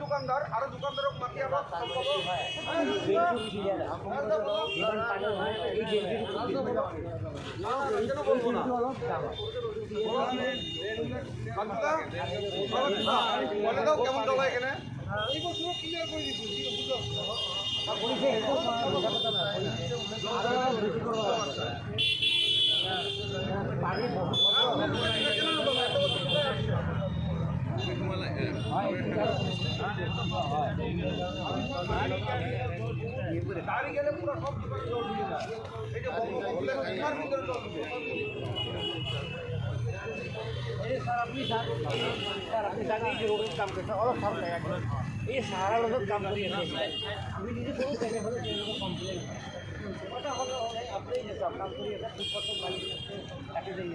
দোকানদার আর দোকানদারক মাতি আবার কেমন দোকান এখানে এই বছর ক্লিয়ার করে দিচ্ছি গাড়ি গেলে পুরো সব আপনি জানেন যে রোডের কাম করছে অলপ ভালো লাগে এই সারা লোকের কাম করি আমি নিজে কোনো জায়গায় হলে কমপ্লেন ওটা হলো আপনি যে কাম করি এটা খুব কত গাড়ি কাটে যাই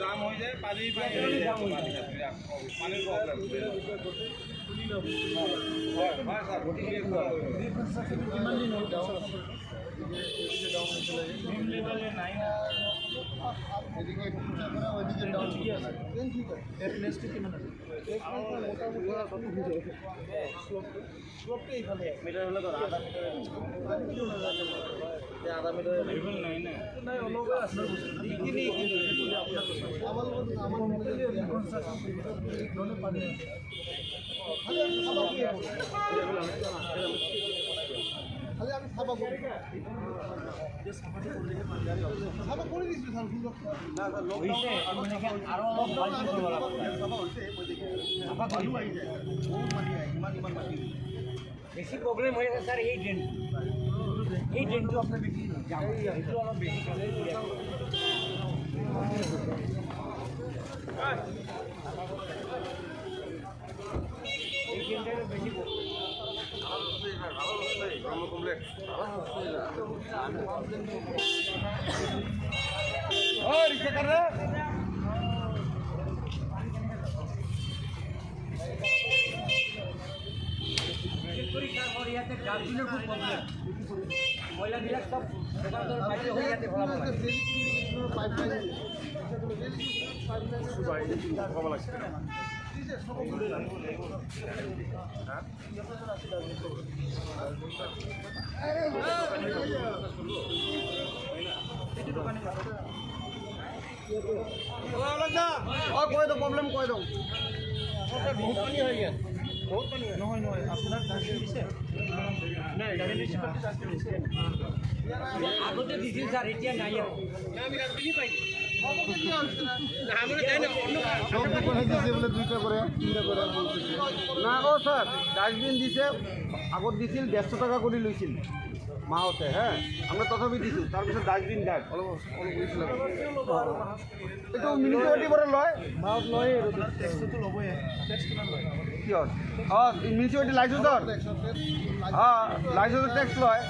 জাম হয়ে যায় পানি পানির প্রবলেম বেশি প্রবলেম হয়ে গেছে স্যার এই ড্রেনটো আপনার বেশি একটু অলপ বেশি এই ড্রেনটা বেশি রিক্সা কর ডাস্টবিনের খুব প্রবলেম ময়লা বিলাক সব বাইরে হয়ে যাতে ভালো কই দো প্রবলেম কই দো বহুত পানী হৈ গেল বহুত পানী নহয় নহয় আপোনাৰ ডাস্টবিন দিছে নাই আগতে দিছিল স্যাৰ এতিয়া নাই আৰু আমি ডাস্টবিনই পাই না ও স্যার ডাস্টবিন দিছে আগত দিছিল 150 টাকা করে লইছিল মাহতে হ্যাঁ আমরা তথাপি দিছো তাৰপিছত ডাস্টবিন ডাক অলপ এইটো মিউনিচিপালিটি পৰা লয় মাহত লয় টেক্সটো ল'বই টেক্স কিমান লয় কিয় মিউনিচিপালিটি লাইসেন্সৰ লাইসেন্সৰ টেক্স লয়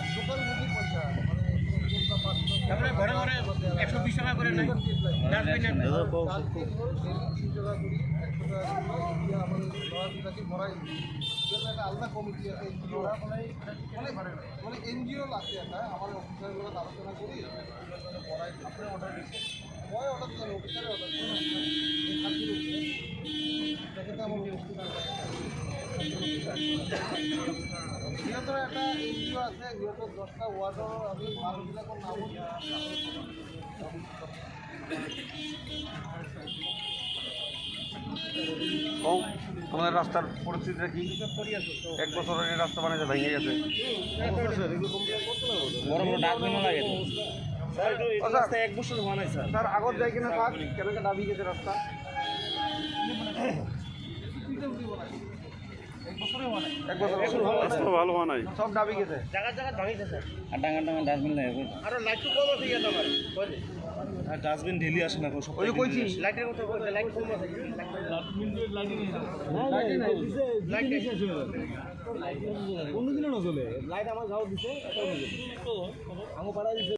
তারপরে ঘরে ঘরে 120 টাকা করে নাই ডাস্টবিন একটা আলাদা কমিটি আছে মানে এনজিও লাগছে একটা আমার অফিসারগুলো আলোচনা করি আপনি অর্ডার দিচ্ছেন হয় অর্ডার দিলেন অফিসারে অর্ডার দিলেন দেখে আমার বৃহত্তর একটা এনজিও আছে বৃহত্তর 10টা ওয়ার্ডও আমি মানুষবিলাকৰ নামও ও তোমাদের রাস্তার পরিস্থিতিটা কি? এক বছরের এই রাস্তা বানাইতে ভেঙে গেছে। বড় বড় ডাস্টবিনও লাগে তো স্যার একটু এই ও স্যার। রাস্তা 1 বছর বানাই স্যার স্যার আগত যাই কিনা থাক কেনকে দাবি গেছে রাস্তা এক বছর রাস্তা ভালো হয় নাই। সব দাবি গেছে। জায়গা জায়গা ভাঙিছে স্যার আর ডাঙা ডাঙা ডাস্টবিন লাগে আর লাইট কম আছে ইয়া তোমার আর ডাস্টবিন ঢেলি আসে না সব ওই যে কইছি লাইটের কথা বলতে লাইট কম আছে কোনদিনও নচলে লাইট আমার গাঁও দিছে আমার পাড়া দিছে